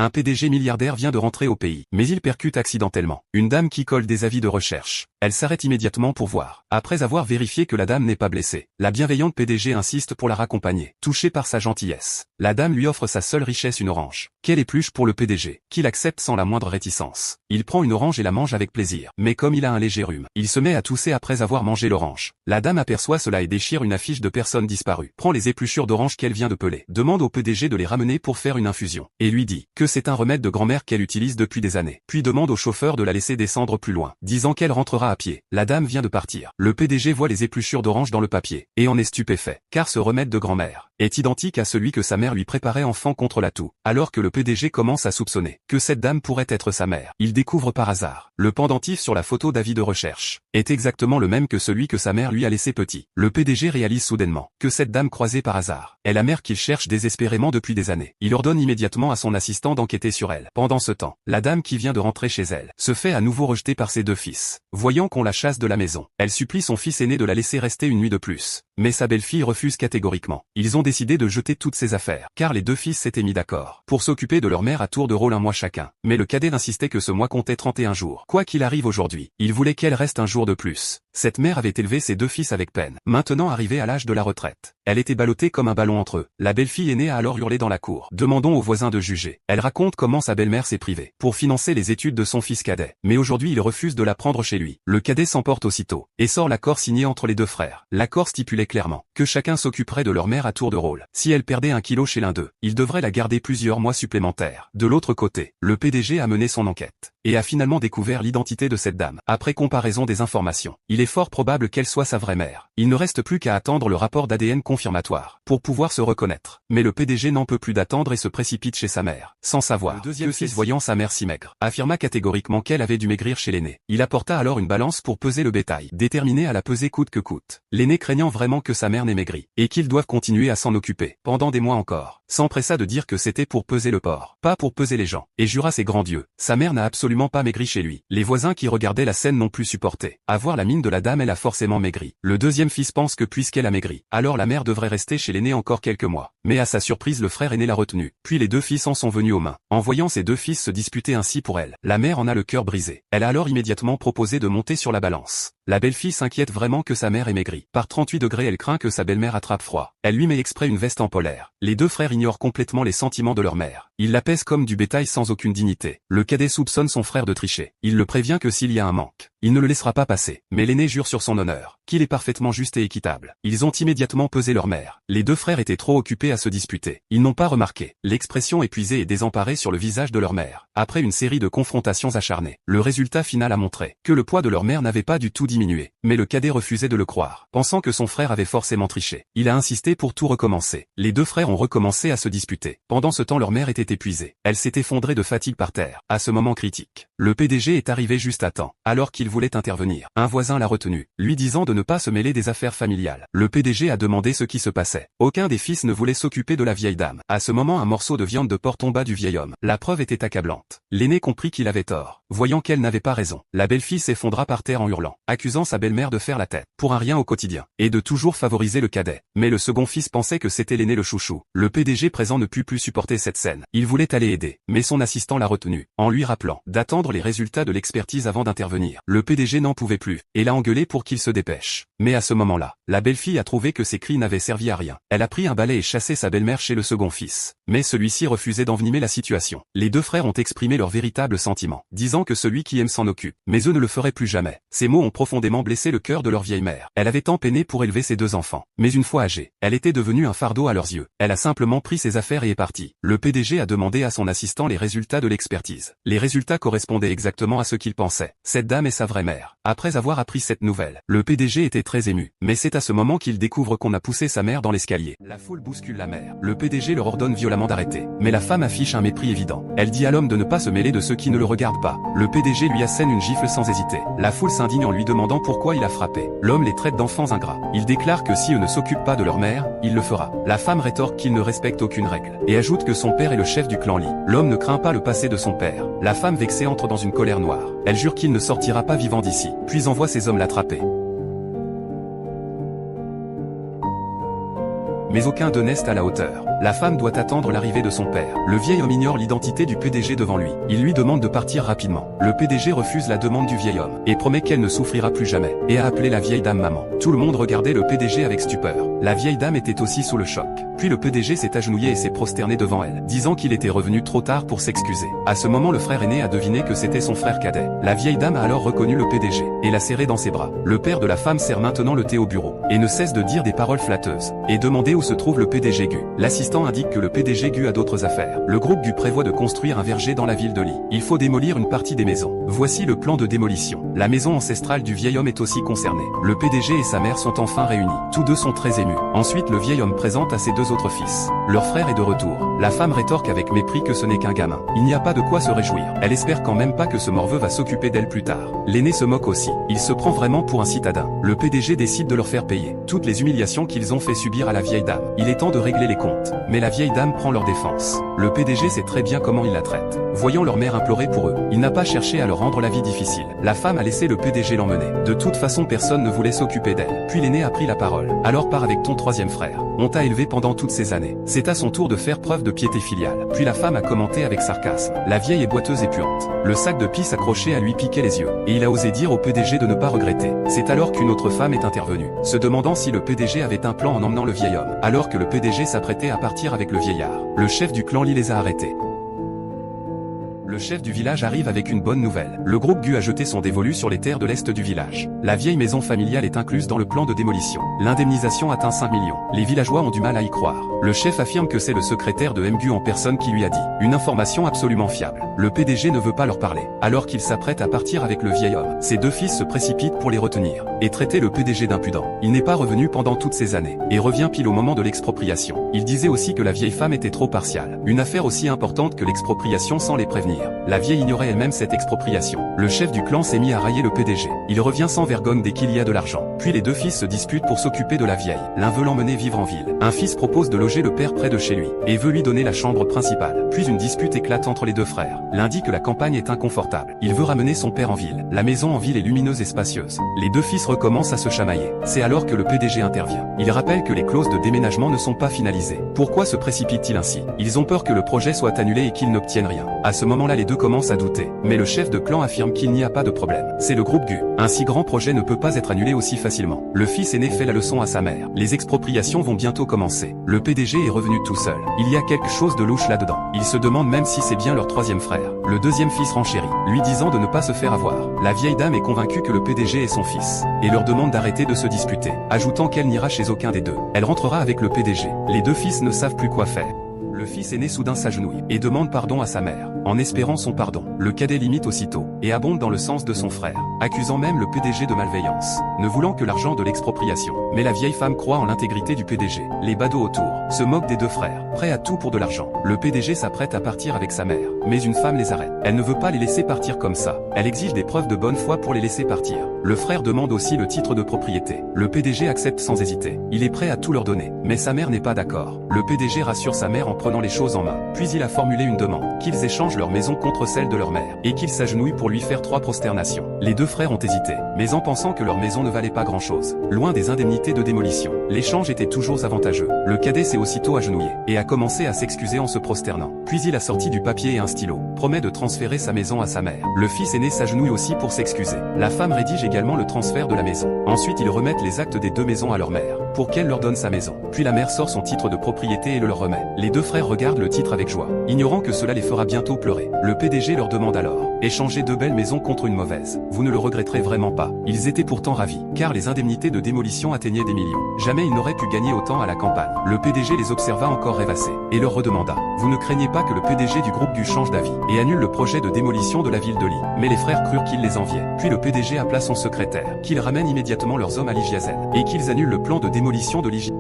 Un PDG milliardaire vient de rentrer au pays, mais il percute accidentellement une dame qui colle des avis de recherche. Elle s'arrête immédiatement pour voir. Après avoir vérifié que la dame n'est pas blessée, la bienveillante PDG insiste pour la raccompagner. Touchée par sa gentillesse, la dame lui offre sa seule richesse, une orange. Quelle épluche pour le PDG, qu'il accepte sans la moindre réticence. Il prend une orange et la mange avec plaisir. Mais comme il a un léger rhume, il se met à tousser après avoir mangé l'orange. La dame aperçoit cela et déchire une affiche de personnes disparues. Prend les épluchures d'orange qu'elle vient de peler. Demande au PDG de les ramener pour faire une infusion. Et lui dit que c'est un remède de grand-mère qu'elle utilise depuis des années. Puis demande au chauffeur de la laisser descendre plus loin, disant qu'elle rentrera à pied. La dame vient de partir. Le PDG voit les épluchures d'orange dans le papier, et en est stupéfait, car ce remède de grand-mère est identique à celui que sa mère lui préparait enfant contre la toux. Alors que le PDG commence à soupçonner que cette dame pourrait être sa mère, il découvre par hasard le pendentif sur la photo d'avis de recherche est exactement le même que celui que sa mère lui a laissé petit. Le PDG réalise soudainement que cette dame croisée par hasard est la mère qu'il cherche désespérément depuis des années. Il ordonne immédiatement à son assistant d'enquêter sur elle. Pendant ce temps, la dame qui vient de rentrer chez elle se fait à nouveau rejeter par ses deux fils. Voyant qu'on la chasse de la maison, elle supplie son fils aîné de la laisser rester une nuit de plus. Mais sa belle-fille refuse catégoriquement. Ils ont décidé de jeter toutes ses affaires, car les deux fils s'étaient mis d'accord pour s'occuper de leur mère à tour de rôle un mois chacun. Mais le cadet insistait que ce mois comptait 31 jours. Quoi qu'il arrive aujourd'hui, il voulait qu'elle reste un jour de plus. Cette mère avait élevé ses deux fils avec peine. Maintenant arrivée à l'âge de la retraite, elle était ballottée comme un ballon entre eux. La belle-fille aînée a alors hurlé dans la cour. Demandons aux voisins de juger. Elle raconte comment sa belle-mère s'est privée pour financer les études de son fils cadet. Mais aujourd'hui il refuse de la prendre chez lui. Le cadet s'emporte aussitôt et sort l'accord signé entre les deux frères. L'accord stipulait clairement que chacun s'occuperait de leur mère à tour de rôle. Si elle perdait 1 kilo chez l'un d'eux, il devrait la garder plusieurs mois supplémentaires. De l'autre côté, le PDG a mené son enquête et a finalement découvert l'identité de cette dame. Après comparaison des informations, il est fort probable qu'elle soit sa vraie mère. Il ne reste plus qu'à attendre le rapport d'ADN confirmatoire pour pouvoir se reconnaître. Mais le PDG n'en peut plus d'attendre et se précipite chez sa mère, sans savoir. Le deuxième fils, voyant sa mère si maigre, affirma catégoriquement qu'elle avait dû maigrir chez l'aîné. Il apporta alors une balance pour peser le bétail, déterminé à la peser coûte que coûte. L'aîné, craignant vraiment que sa mère n'ait maigri et qu'ils doivent continuer à s'en occuper pendant des mois encore, s'empressa de dire que c'était pour peser le porc, pas pour peser les gens, et jura ses grands dieux. Sa mère n'a absolument pas maigri chez lui. Les voisins qui regardaient la scène n'ont plus supporté. À voir la mine de la dame, elle a forcément maigri. Le deuxième fils pense que puisqu'elle a maigri, alors la mère devrait rester chez l'aîné encore quelques mois. Mais à sa surprise, le frère aîné l'a retenue. Puis les deux fils en sont venus aux mains. En voyant ses deux fils se disputer ainsi pour elle, la mère en a le cœur brisé. Elle a alors immédiatement proposé de monter sur la balance. La belle-fille s'inquiète vraiment que sa mère ait maigri. Par 38 degrés, elle craint que sa belle-mère attrape froid. Elle lui met exprès une veste en polaire. Les deux frères ignorent complètement les sentiments de leur mère. Ils la pèsent comme du bétail sans aucune dignité. Le cadet soupçonne son frère de tricher. Il le prévient que s'il y a un manque, il ne le laissera pas passer. Mais l'aîné jure sur son honneur qu'il est parfaitement juste et équitable. Ils ont immédiatement pesé leur mère. Les deux frères étaient trop occupés à se disputer. Ils n'ont pas remarqué l'expression épuisée et désemparée sur le visage de leur mère. Après une série de confrontations acharnées, le résultat final a montré que le poids de leur mère n'avait pas du tout diminué. Mais le cadet refusait de le croire, pensant que son frère avait forcément triché. Il a insisté pour tout recommencer. Les deux frères ont recommencé à se disputer. Pendant ce temps, leur mère était épuisée. Elle s'est effondrée de fatigue par terre. À ce moment critique, le PDG est arrivé juste à temps, alors qu'il voulait intervenir. Un voisin l'a retenu, lui disant de ne pas se mêler des affaires familiales. Le PDG a demandé ce qui se passait. Aucun des fils ne voulait s'occuper de la vieille dame. À ce moment, un morceau de viande de porc tomba du vieil homme. La preuve était accablante. L'aîné comprit qu'il avait tort, voyant qu'elle n'avait pas raison. La belle-fille s'effondra par terre en hurlant, accusant sa belle-mère de faire la tête pour un rien au quotidien et de toujours favoriser le cadet. Mais le second fils pensait que c'était l'aîné le chouchou. Le PDG présent ne put plus supporter cette scène. Il voulait aller aider, mais son assistant l'a retenu, en lui rappelant d'attendre les résultats de l'expertise avant d'intervenir. Le PDG n'en pouvait plus et l'a engueulé pour qu'il se dépêche. Mais à ce moment-là, la belle-fille a trouvé que ses cris n'avaient servi à rien. Elle a pris un balai et chassé sa belle-mère chez le second fils. Mais celui-ci refusait d'envenimer la situation. Les deux frères ont exprimé leurs véritables sentiments, disant que celui qui aime s'en occupe, mais eux ne le feraient plus jamais. Ces mots ont profondément blessé le cœur de leur vieille mère. Elle avait tant peiné pour élever ses deux enfants, mais une fois âgée, elle était devenue un fardeau à leurs yeux. Elle a simplement pris ses affaires et est partie. Le PDG a demandé à son assistant les résultats de l'expertise. Les résultats correspondaient exactement à ce qu'il pensait. Cette dame est sa vraie mère. Après avoir appris cette nouvelle, le PDG était très ému. Mais c'est à ce moment qu'il découvre qu'on a poussé sa mère dans l'escalier. La foule bouscule la mère. Le PDG leur ordonne violemment d'arrêter. Mais la femme affiche un mépris évident. Elle dit à l'homme de ne pas se mêler de ceux qui ne le regardent pas. Le PDG lui assène une gifle sans hésiter. La foule s'indigne en lui demandant pourquoi il a frappé. L'homme les traite d'enfants ingrats. Il déclare que si eux ne s'occupent pas de leur mère, il le fera. La femme rétorque qu'il ne respecte aucune règle, et ajoute que son père est le chef du clan Lee. L'homme ne craint pas le passé de son père. La femme vexée entre dans une colère noire. Elle jure qu'il ne sortira pas vivant d'ici, puis envoie ses hommes l'attraper. mais aucun d'eux n'est à la hauteur. La femme doit attendre l'arrivée de son père. Le vieil homme ignore l'identité du PDG devant lui. Il lui demande de partir rapidement. Le PDG refuse la demande du vieil homme et promet qu'elle ne souffrira plus jamais et a appelé la vieille dame maman. Tout le monde regardait le PDG avec stupeur. La vieille dame était aussi sous le choc. Puis le PDG s'est agenouillé et s'est prosterné devant elle, disant qu'il était revenu trop tard pour s'excuser. À ce moment, le frère aîné a deviné que c'était son frère cadet. La vieille dame a alors reconnu le PDG et l'a serré dans ses bras. Le père de la femme sert maintenant le thé au bureau et ne cesse de dire des paroles flatteuses et demander où se trouve le PDG Gu. L'assistant indique que le PDG Gu a d'autres affaires. Le groupe Gu prévoit de construire un verger dans la ville de Li. Il faut démolir une partie des maisons. Voici le plan de démolition. La maison ancestrale du vieil homme est aussi concernée. Le PDG et sa mère sont enfin réunis. Tous deux sont très émus. Ensuite, le vieil homme présente à ses deux autres fils. Leur frère est de retour. La femme rétorque avec mépris que ce n'est qu'un gamin. Il n'y a pas de quoi se réjouir. Elle espère quand même pas que ce morveux va s'occuper d'elle plus tard. L'aîné se moque aussi. Il se prend vraiment pour un citadin. Le PDG décide de leur faire payer toutes les humiliations qu'ils ont fait subir à la vieille dame. Il est temps de régler les comptes. Mais la vieille dame prend leur défense. Le PDG sait très bien comment il la traite. Voyant leur mère implorer pour eux, il n'a pas cherché à leur rendre la vie difficile. La femme a laissé le PDG l'emmener. De toute façon, personne ne voulait s'occuper d'elle. Puis l'aîné a pris la parole. Alors pars avec ton troisième frère. On t'a élevé pendant toutes ces années. C'est à son tour de faire preuve de piété filiale. Puis la femme a commenté avec sarcasme. La vieille est boiteuse et puante. Le sac de pisse accroché à lui piquait les yeux. Et il a osé dire au PDG de ne pas regretter. C'est alors qu'une autre femme est intervenue, se demandant si le PDG avait un plan en emmenant le vieil homme. Alors que le PDG s'apprêtait à partir avec le vieillard, le chef du clan Li les a arrêtés. Le chef du village arrive avec une bonne nouvelle. Le groupe Gu a jeté son dévolu sur les terres de l'est du village. La vieille maison familiale est incluse dans le plan de démolition. L'indemnisation atteint 5 millions. Les villageois ont du mal à y croire. Le chef affirme que c'est le secrétaire de Mgu en personne qui lui a dit. Une information absolument fiable. Le PDG ne veut pas leur parler, alors qu'il s'apprête à partir avec le vieil homme. Ses deux fils se précipitent pour les retenir et traiter le PDG d'impudent. Il n'est pas revenu pendant toutes ces années et revient pile au moment de l'expropriation. Il disait aussi que la vieille femme était trop partiale. Une affaire aussi importante que l'expropriation sans les prévenir. La vieille ignorait elle-même cette expropriation. Le chef du clan s'est mis à railler le PDG. Il revient sans vergogne dès qu'il y a de l'argent. Puis les deux fils se disputent pour s'occuper de la vieille. L'un veut l'emmener vivre en ville. Un fils propose de loger le père près de chez lui et veut lui donner la chambre principale. Puis une dispute éclate entre les deux frères. L'un dit que la campagne est inconfortable. Il veut ramener son père en ville. La maison en ville est lumineuse et spacieuse. Les deux fils recommencent à se chamailler. C'est alors que le PDG intervient. Il rappelle que les clauses de déménagement ne sont pas finalisées. Pourquoi se précipitent-ils ainsi? Ils ont peur que le projet soit annulé et qu'ils n'obtiennent rien. À ce moment-là, les deux commencent à douter. Mais le chef de clan affirme qu'il n'y a pas de problème. C'est le groupe Gu. Un si grand projet ne peut pas être annulé aussi facilement. Le fils aîné fait la leçon à sa mère. Les expropriations vont bientôt commencer. Le PDG est revenu tout seul. Il y a quelque chose de louche là-dedans. Il se demande même si c'est bien leur troisième frère. Le deuxième fils renchérit, lui disant de ne pas se faire avoir. La vieille dame est convaincue que le PDG est son fils et leur demande d'arrêter de se disputer, ajoutant qu'elle n'ira chez aucun des deux. Elle rentrera avec le PDG. Les deux fils ne savent plus quoi faire. Le fils aîné soudain s'agenouille et demande pardon à sa mère, en espérant son pardon. Le cadet l'imite aussitôt et abonde dans le sens de son frère, accusant même le PDG de malveillance, ne voulant que l'argent de l'expropriation. Mais la vieille femme croit en l'intégrité du PDG. Les badauds autour se moquent des deux frères, prêts à tout pour de l'argent. Le PDG s'apprête à partir avec sa mère, mais une femme les arrête. Elle ne veut pas les laisser partir comme ça. Elle exige des preuves de bonne foi pour les laisser partir. Le frère demande aussi le titre de propriété. Le PDG accepte sans hésiter. Il est prêt à tout leur donner, mais sa mère n'est pas d'accord. Le PDG rassure sa mère en prenant les choses en main. Puis il a formulé une demande, qu'ils échangent leur maison contre celle de leur mère, et qu'ils s'agenouillent pour lui faire 3 prosternations. Les deux frères ont hésité, mais en pensant que leur maison ne valait pas grand-chose, loin des indemnités de démolition, l'échange était toujours avantageux. Le cadet s'est aussitôt agenouillé, et a commencé à s'excuser en se prosternant. Puis il a sorti du papier et un stylo, promet de transférer sa maison à sa mère. Le fils aîné s'agenouille aussi pour s'excuser. La femme rédige également le transfert de la maison. Ensuite ils remettent les actes des deux maisons à leur mère, pour qu'elle leur donne sa maison. Puis la mère sort son titre de propriété et le leur remet. Les deux frères regardent le titre avec joie, ignorant que cela les fera bientôt pleurer. Le PDG leur demande alors, échangez 2 belles maisons contre une mauvaise. Vous ne le regretterez vraiment pas. Ils étaient pourtant ravis, car les indemnités de démolition atteignaient des millions. Jamais ils n'auraient pu gagner autant à la campagne. Le PDG les observa encore rêvasser, et leur redemanda, vous ne craignez pas que le PDG du groupe Gu change d'avis, et annule le projet de démolition de la ville de Li? Mais les frères crurent qu'ils les enviaient. Puis le PDG appela son secrétaire, qu'ils ramènent immédiatement leurs hommes à Ligiazen, et qu'ils annulent le plan de démolition de Ligiazen.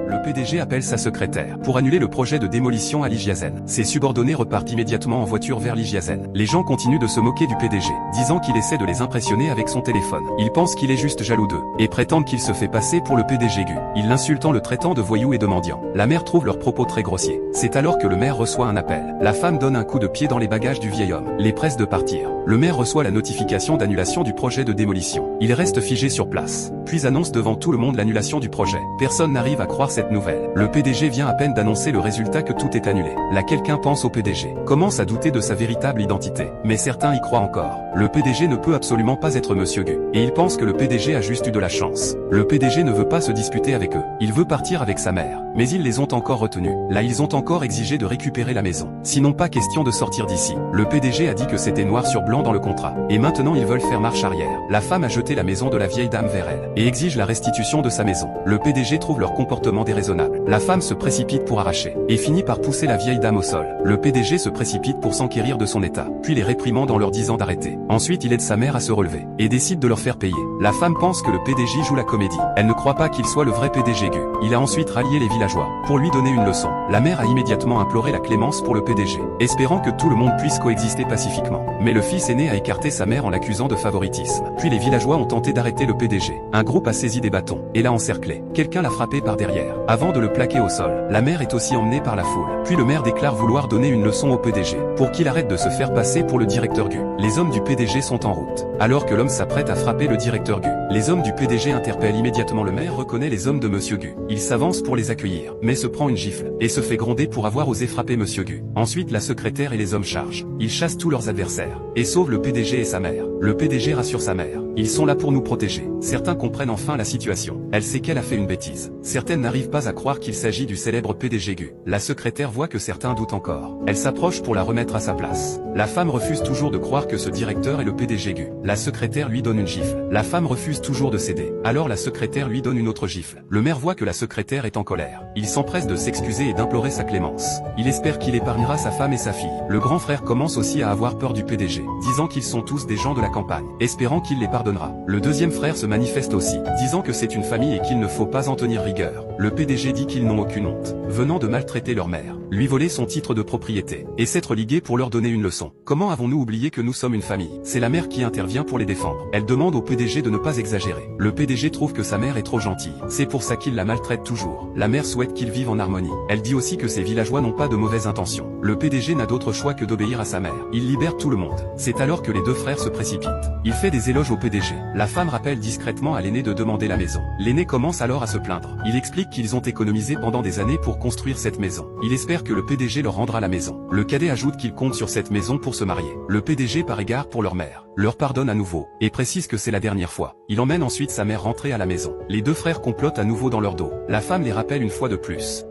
Le PDG appelle sa secrétaire pour annuler le projet de démolition à Ligiazen. Ses subordonnés repartent immédiatement en voiture vers Ligiazen. Les gens continuent de se moquer du PDG, disant qu'il essaie de les impressionner avec son téléphone. Ils pensent qu'il est juste jaloux d'eux, et prétendent qu'il se fait passer pour le PDG Gu. Il l'insultant, le traitant de voyou et de mendiant. La mère trouve leurs propos très grossiers. C'est alors que le maire reçoit un appel. La femme donne un coup de pied dans les bagages du vieil homme, les presse de partir. Le maire reçoit la notification d'annulation du projet de démolition. Il reste figé sur place, puis annonce devant tout le monde l'annulation du projet. Personne n'arrive à croire cette nouvelle. Le PDG vient à peine d'annoncer le résultat que tout est annulé. Là, quelqu'un pense au PDG, commence à douter de sa véritable identité, mais certains y croient encore. Le PDG ne peut absolument pas être Monsieur Gu, et il pense que le PDG a juste eu de la chance. Le PDG ne veut pas se disputer avec eux. Il veut partir avec sa mère, mais ils les ont encore retenus. Là, ils ont encore exigé de récupérer la maison. Sinon, pas question de sortir d'ici. Le PDG a dit que c'était noir sur blanc dans le contrat, et maintenant ils veulent faire marche arrière. La femme a jeté la maison de la vieille dame vers elle, et exige la restitution de sa maison. Le PDG trouve leur comportement déraisonnable. La femme se précipite pour arracher, et finit par pousser la vieille dame au sol. Le PDG se précipite pour s'enquérir de son état, puis les réprimande en leur disant d'arrêter. Ensuite, il aide sa mère à se relever, et décide de leur faire payer. La femme pense que le PDG joue la comédie. Elle ne croit pas qu'il soit le vrai PDG Gu. Il a ensuite rallié les villageois, pour lui donner une leçon. La mère a immédiatement imploré la clémence pour le PDG, espérant que tout le monde puisse coexister pacifiquement. Mais le fils aîné a écarté sa mère en l'accusant de favoritisme. Puis les villageois ont tenté d'arrêter le PDG. Un groupe a saisi des bâtons, et l'a encerclé. Quelqu'un l'a frappé par derrière, avant de le plaquer au sol. La mère est aussi emmenée par la foule. Puis le maire déclare vouloir donner une leçon au PDG, pour qu'il arrête de se faire passer pour le directeur Gu. Les hommes du PDG sont en route, alors que l'homme s'apprête à frapper le directeur Gu. Les hommes du PDG interpellent immédiatement le maire, reconnaît les hommes de Monsieur Gu. Il s'avance pour les accueillir, mais se prend une gifle, et se fait gronder pour avoir osé frapper Monsieur Gu. Ensuite, la secrétaire et les hommes chargent. Ils chassent tous leurs adversaires, et sauvent le PDG et sa mère. Le PDG rassure sa mère. Ils sont là pour nous protéger. Certains comprennent enfin la situation. Elle sait qu'elle a fait une bêtise. Certaines n'arrivent pas à croire qu'il s'agit du célèbre PDG Gu. La secrétaire voit que certains doutent encore. Elle s'approche pour la remettre à sa place. La femme refuse toujours de croire que ce directeur est le PDG Gu. La secrétaire lui donne une gifle. La femme refuse toujours de céder. Alors la secrétaire lui donne une autre gifle. Le maire voit que la secrétaire est en colère. Il s'empresse de s'excuser et d'implorer sa clémence. Il espère qu'il épargnera sa femme et sa fille. Le grand frère commence aussi à avoir peur du PDG, disant qu'ils sont tous des gens de la campagne, espérant qu'il les pardonnera. Le deuxième frère se manifeste aussi, disant que c'est une famille et qu'il ne faut pas en tenir rigueur. Le PDG dit qu'ils n'ont aucune honte, venant de maltraiter leur mère, lui voler son titre de propriété, et s'être ligué pour leur donner une leçon. Comment avons-nous oublié que nous sommes une famille? C'est la mère qui intervient pour les défendre. Elle demande au PDG de ne pas exagérer. Le PDG trouve que sa mère est trop gentille. C'est pour ça qu'il la maltraite toujours. La mère souhaite qu'ils vivent en harmonie. Elle dit aussi que ces villageois n'ont pas de mauvaises intentions. Le PDG n'a d'autre choix que d'obéir à sa mère. Il libère tout le monde. C'est alors que les deux frères se précipitent. Il fait des éloges au PDG. La femme rappelle discrètement à l'aîné de demander la maison. L'aîné commence alors à se plaindre. Il explique qu'ils ont économisé pendant des années pour construire cette maison. Il espère que le PDG leur rendra la maison. Le cadet ajoute qu'il compte sur cette maison pour se marier. Le PDG, par égard pour leur mère, leur pardonne à nouveau, et précise que c'est la dernière fois. Il emmène ensuite sa mère rentrer à la maison. Les deux frères complotent à nouveau dans leur dos. La femme les rappelle une fois de plus.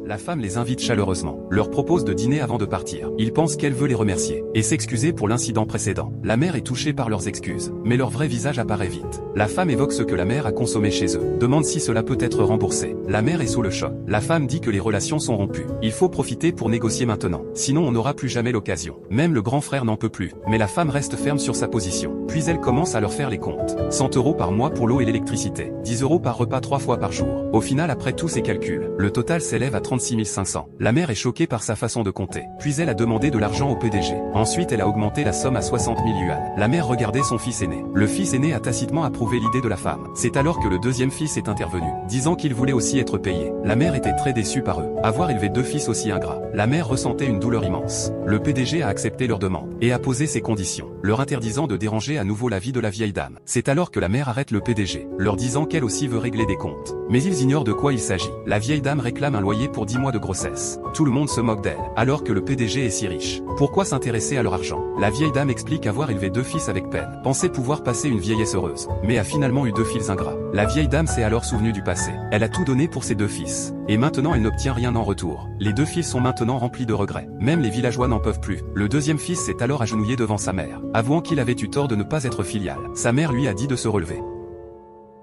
La femme les invite chaleureusement, leur propose de dîner avant de partir. Ils pensent qu'elle veut les remercier, et s'excuser pour l'incident précédent. La mère est touchée par leurs excuses, mais leur vrai visage apparaît vite. La femme évoque ce que la mère a consommé chez eux, demande si cela peut être remboursé. La mère est sous le choc. La femme dit que les relations sont rompues. Il faut profiter pour négocier maintenant, sinon on n'aura plus jamais l'occasion. Même le grand frère n'en peut plus, mais la femme reste ferme sur sa position. Puis elle commence à leur faire les comptes. 100 € par mois pour l'eau et l'électricité, 10 € par repas 3 fois par jour. Au final, après tous ces calculs, le total s'élève à 36 500. La mère est choquée par sa façon de compter. Puis elle a demandé de l'argent au PDG. Ensuite, elle a augmenté la somme à 60 000 yuan. La mère regardait son fils aîné. Le fils aîné a tacitement approuvé l'idée de la femme. C'est alors que le deuxième fils est intervenu, disant qu'il voulait aussi être payé. La mère était très déçue par eux. Avoir élevé deux fils aussi ingrats. La mère ressentait une douleur immense. Le PDG a accepté leur demande, et a posé ses conditions, leur interdisant de déranger à nouveau la vie de la vieille dame. C'est alors que la mère arrête le PDG, leur disant qu'elle aussi veut régler des comptes. Mais ils ignorent de quoi il s'agit. La vieille dame réclame un loyer pour 10 mois de grossesse. Tout le monde se moque d'elle, alors que le PDG est si riche. Pourquoi s'intéresser à leur argent? La vieille dame explique avoir élevé deux fils avec peine, pensait pouvoir passer une vieillesse heureuse, mais a finalement eu deux fils ingrats. La vieille dame s'est alors souvenue du passé. Elle a tout donné pour ses deux fils, et maintenant elle n'obtient rien en retour. Les deux fils sont maintenant remplis de regrets. Même les villageois n'en peuvent plus. Le deuxième fils s'est alors agenouillé devant sa mère, avouant qu'il avait eu tort de ne pas être filial. Sa mère lui a dit de se relever.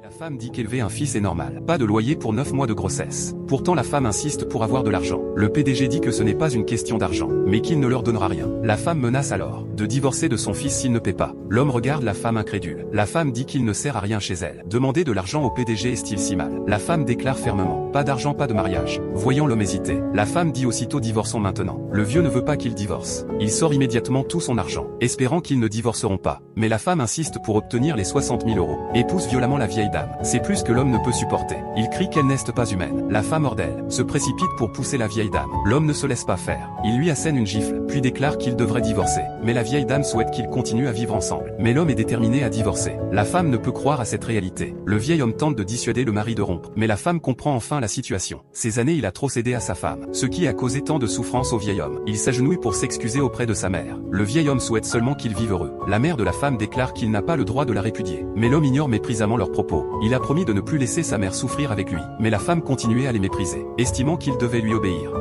La femme dit qu'élever un fils est normal. Pas de loyer pour 9 mois de grossesse. Pourtant la femme insiste pour avoir de l'argent. Le PDG dit que ce n'est pas une question d'argent, mais qu'il ne leur donnera rien. La femme menace alors de divorcer de son fils s'il ne paie pas. L'homme regarde la femme incrédule. La femme dit qu'il ne sert à rien chez elle. Demander de l'argent au PDG est-il si mal? La femme déclare fermement. Pas d'argent, pas de mariage. Voyant l'homme hésiter, la femme dit aussitôt divorçons maintenant. Le vieux ne veut pas qu'il divorce. Il sort immédiatement tout son argent, espérant qu'ils ne divorceront pas. Mais la femme insiste pour obtenir les 60 000 euros, et pousse violemment la vieille dame. C'est plus que l'homme ne peut supporter. Il crie qu'elle n'est pas humaine. La femme hors d'elle se précipite pour pousser la vieille dame. L'homme ne se laisse pas faire. Il lui assène une gifle, puis déclare qu'il devrait divorcer. Mais la vieille dame souhaite qu'ils continuent à vivre ensemble. Mais l'homme est déterminé à divorcer. La femme ne peut croire à cette réalité. Le vieil homme tente de dissuader le mari de rompre, mais la femme comprend enfin la situation. Ces années il a trop cédé à sa femme, ce qui a causé tant de souffrance au vieil homme. Il s'agenouille pour s'excuser auprès de sa mère. Le vieil homme souhaite seulement qu'ils vivent heureux. La mère de la femme déclare qu'il n'a pas le droit de la répudier. Mais l'homme ignore méprisamment leurs propos. Il a promis de ne plus laisser sa mère souffrir avec lui. Mais la femme continuait à les mépriser, estimant qu'il devait lui obéir.